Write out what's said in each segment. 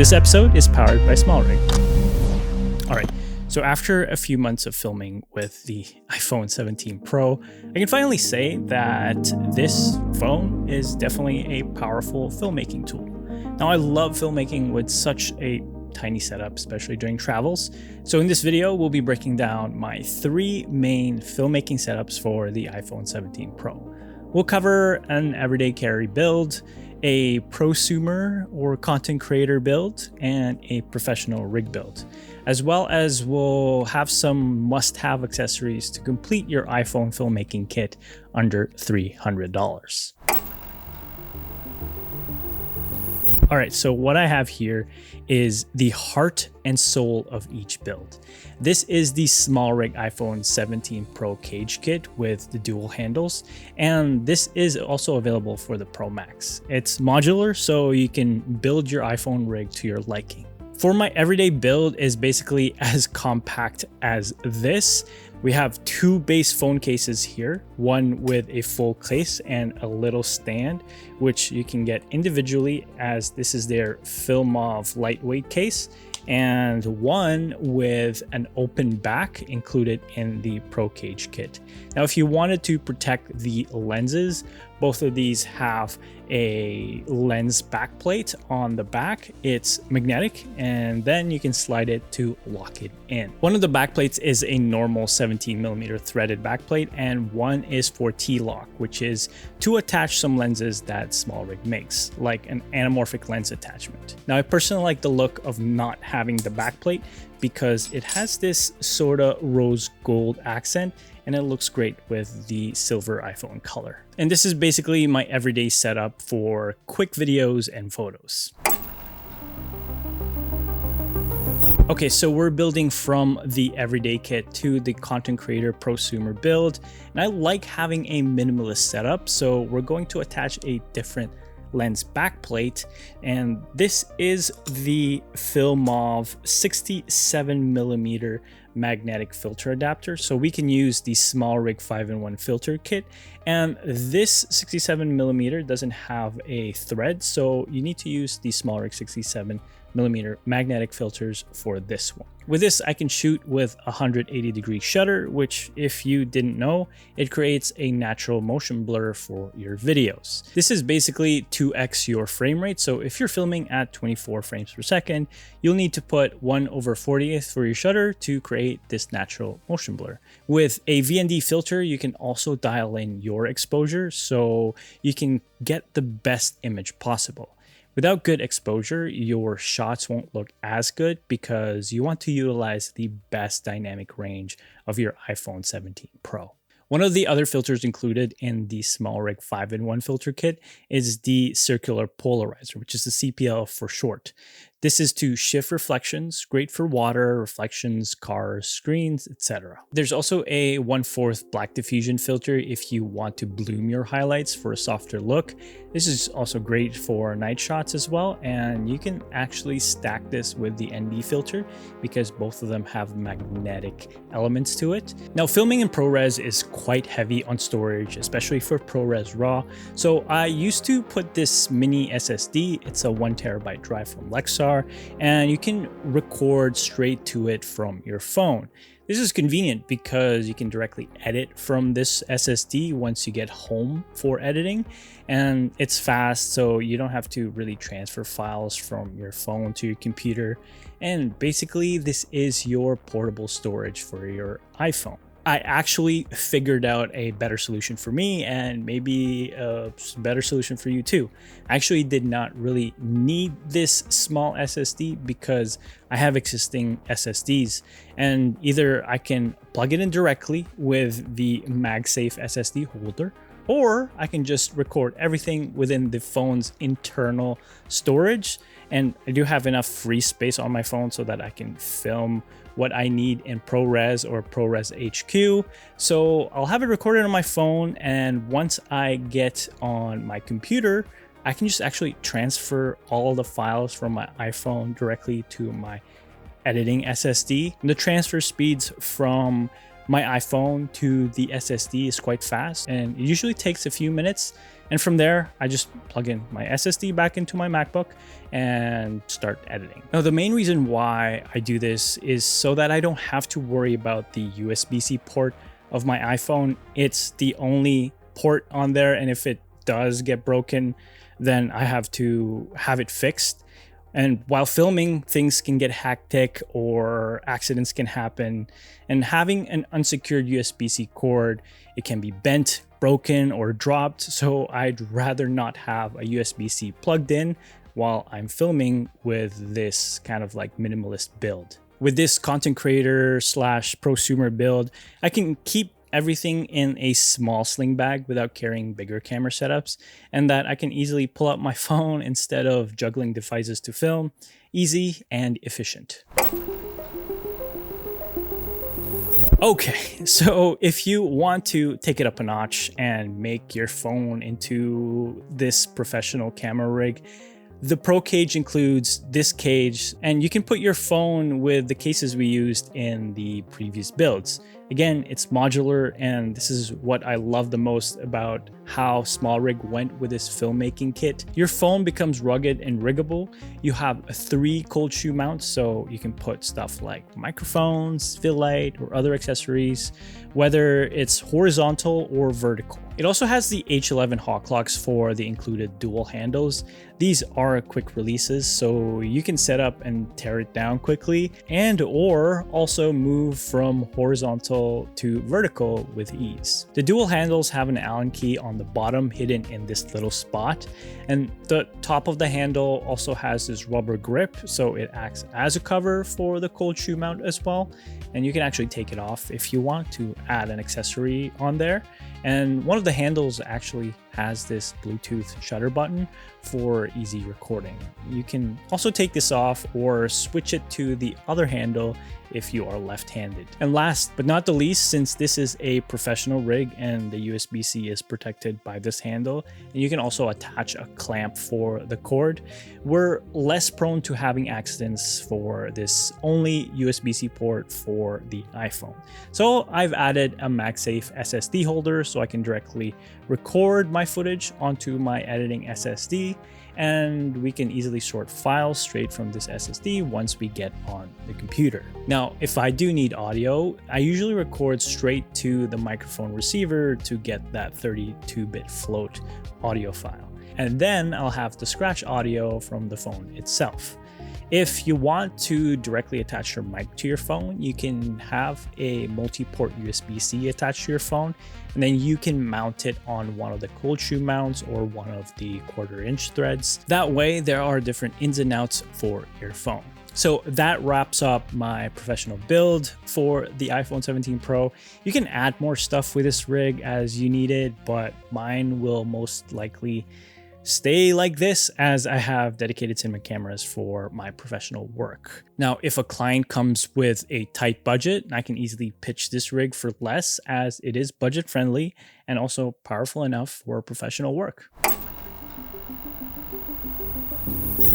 This episode is powered by SmallRig. All right, so after a few months of filming with the iPhone 17 Pro, I can finally say that this phone is definitely a powerful filmmaking tool. Now, I love filmmaking with such a tiny setup, especially during travels. So in this video, we'll be breaking down my 3 main filmmaking setups for the iPhone 17 Pro. We'll cover an everyday carry build, a prosumer or content creator build, and a professional rig build, as well as we'll have some must-have accessories to complete your iPhone filmmaking kit under $300. All right, so what I have here is the heart and soul of each build. This is the SmallRig iPhone 17 Pro cage kit with the dual handles, and this is also available for the Pro Max. It's modular, so you can build your iPhone rig to your liking. For my everyday build is basically as compact as this. We have 2 base phone cases here, one with a full case and a little stand, which you can get individually as this is their Filmov lightweight case, and one with an open back included in the Pro Cage kit. Now, if you wanted to protect the lenses, both of these have a lens backplate on the back. It's magnetic, and then you can slide it to lock it in. One of the backplates is a normal 17mm threaded backplate, and one is for T-lock, which is to attach some lenses that SmallRig makes, like an anamorphic lens attachment. Now, I personally like the look of not having the backplate because it has this sort of rose gold accent, and it looks great with the silver iPhone color. And this is basically my everyday setup for quick videos and photos. Okay, so we're building from the everyday kit to the content creator prosumer build, and I like having a minimalist setup, so we're going to attach a different lens backplate, and this is the Filmov 67mm magnetic filter adapter, so we can use the SmallRig 5-in-1 filter kit, and this 67mm doesn't have a thread, so you need to use the SmallRig 67mm magnetic filters for this one. With this, I can shoot with a 180-degree shutter, which, if you didn't know, it creates a natural motion blur for your videos. This is basically 2x your frame rate, so if you're filming at 24 frames per second, you'll need to put 1/40th for your shutter to create this natural motion blur. With a VND filter, you can also dial in your exposure so you can get the best image possible. Without good exposure, your shots won't look as good because you want to utilize the best dynamic range of your iPhone 17 Pro. One of the other filters included in the SmallRig 5-in-1 filter kit is the circular polarizer, which is the CPL for short. This is to shift reflections, great for water, reflections, cars, screens, etc. There's also a 1/4 black diffusion filter if you want to bloom your highlights for a softer look. This is also great for night shots as well, and you can actually stack this with the ND filter because both of them have magnetic elements to it. Now, filming in ProRes is quite heavy on storage, especially for ProRes RAW. So I used to put this mini SSD, it's a 1TB drive from Lexar, and you can record straight to it from your phone. This is convenient because you can directly edit from this SSD once you get home for editing, and it's fast, so you don't have to really transfer files from your phone to your computer. And basically, this is your portable storage for your iPhone. I actually figured out a better solution for me, and maybe a better solution for you too. I actually did not really need this small SSD because I have existing SSDs, and either I can plug it in directly with the MagSafe SSD holder, or I can just record everything within the phone's internal storage. And I do have enough free space on my phone so that I can film what I need in ProRes or ProRes HQ. So I'll have it recorded on my phone, and once I get on my computer, I can just actually transfer all the files from my iPhone directly to my editing SSD. And the transfer speeds from my iPhone to the SSD is quite fast, and it usually takes a few minutes. And from there, I just plug in my SSD back into my MacBook and start editing. Now, the main reason why I do this is so that I don't have to worry about the USB-C port of my iPhone. It's the only port on there, and if it does get broken, then I have to have it fixed. And while filming, things can get hectic or accidents can happen. And having an unsecured USB-C cord, it can be bent, broken, or dropped. So I'd rather not have a USB-C plugged in while I'm filming with this kind of like minimalist build. With this content creator slash prosumer build, I can keep everything in a small sling bag without carrying bigger camera setups, and that I can easily pull out my phone instead of juggling devices to film. Easy and efficient. Okay, so if you want to take it up a notch and make your phone into this professional camera rig, the Pro cage includes this cage, and you can put your phone with the cases we used in the previous builds. Again, it's modular, and this is what I love the most about how SmallRig went with this filmmaking kit. Your phone becomes rugged and riggable. You have 3 cold shoe mounts, so you can put stuff like microphones, fill light, or other accessories, whether it's horizontal or vertical. It also has the H11 hot locks for the included dual handles. These are quick releases, so you can set up and tear it down quickly, and or also move from horizontal to vertical with ease. The dual handles have an Allen key on the bottom hidden in this little spot, and the top of the handle also has this rubber grip, so it acts as a cover for the cold shoe mount as well. And you can actually take it off if you want to add an accessory on there. And one of the handles actually has this Bluetooth shutter button for easy recording. You can also take this off or switch it to the other handle if you are left-handed. And last but not the least, since this is a professional rig and the USB-C is protected by this handle, and you can also attach a clamp for the cord, we're less prone to having accidents for this only USB-C port for the iPhone. So I've added a MagSafe SSD holder so I can directly record my footage onto my editing SSD, and we can easily sort files straight from this SSD once we get on the computer. Now, if I do need audio, I usually record straight to the microphone receiver to get that 32-bit float audio file. And then I'll have the scratch audio from the phone itself. If you want to directly attach your mic to your phone, you can have a multi-port USB-C attached to your phone, and then you can mount it on one of the cold shoe mounts or one of the 1/4-inch threads. That way, there are different ins and outs for your phone. So that wraps up my professional build for the iPhone 17 Pro. You can add more stuff with this rig as you need it, but mine will most likely stay like this as I have dedicated cinema cameras for my professional work. Now, if a client comes with a tight budget, I can easily pitch this rig for less as it is budget friendly and also powerful enough for professional work.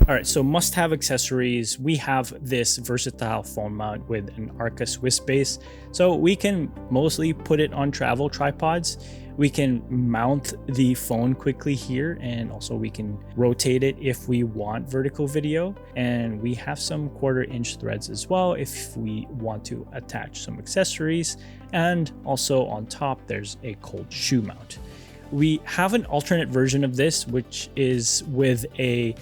All right, so must-have accessories. We have this versatile phone mount with an Arca Swiss base, so we can mostly put it on travel tripods. We can mount the phone quickly here, and also we can rotate it if we want vertical video. And we have some 1/4-inch threads as well if we want to attach some accessories. And also on top, there's a cold shoe mount. We have an alternate version of this, which is with a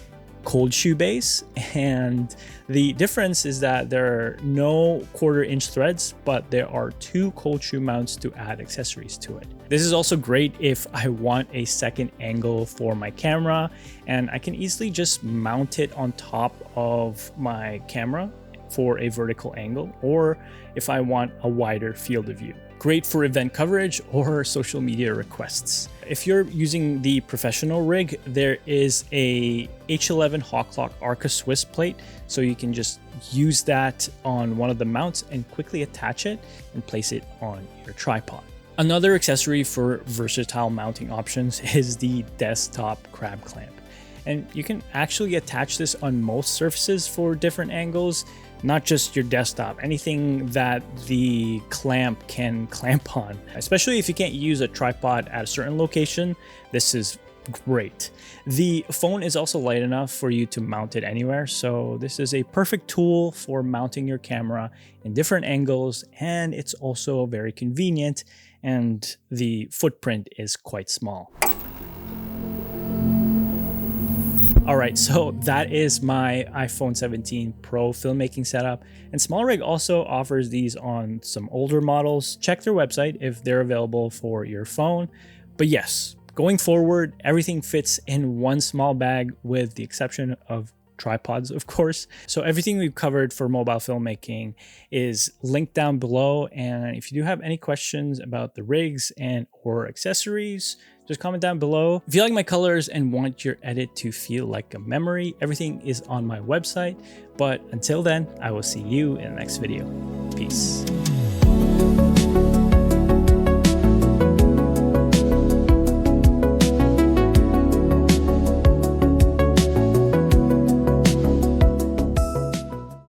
cold shoe base, and the difference is that there are no 1/4-inch threads, but there are 2 cold shoe mounts to add accessories to it. This is also great if I want a second angle for my camera, and I can easily just mount it on top of my camera for a vertical angle, or if I want a wider field of view. Great for event coverage or social media requests. If you're using the professional rig, there is a H11 hot lock Arca Swiss plate, so you can just use that on one of the mounts and quickly attach it and place it on your tripod. Another accessory for versatile mounting options is the desktop crab clamp. And you can actually attach this on most surfaces for different angles, not just your desktop, anything that the clamp can clamp on. Especially if you can't use a tripod at a certain location, this is great. The phone is also light enough for you to mount it anywhere, so this is a perfect tool for mounting your camera in different angles, and it's also very convenient, and the footprint is quite small. All right, so that is my iPhone 17 Pro filmmaking setup, and SmallRig also offers these on some older models. Check their website if they're available for your phone. But yes, going forward, everything fits in one small bag with the exception of tripods, of course. So everything we've covered for mobile filmmaking is linked down below. And if you do have any questions about the rigs and or accessories, just comment down below. If you like my colors and want your edit to feel like a memory, everything is on my website. But until then, I will see you in the next video. Peace.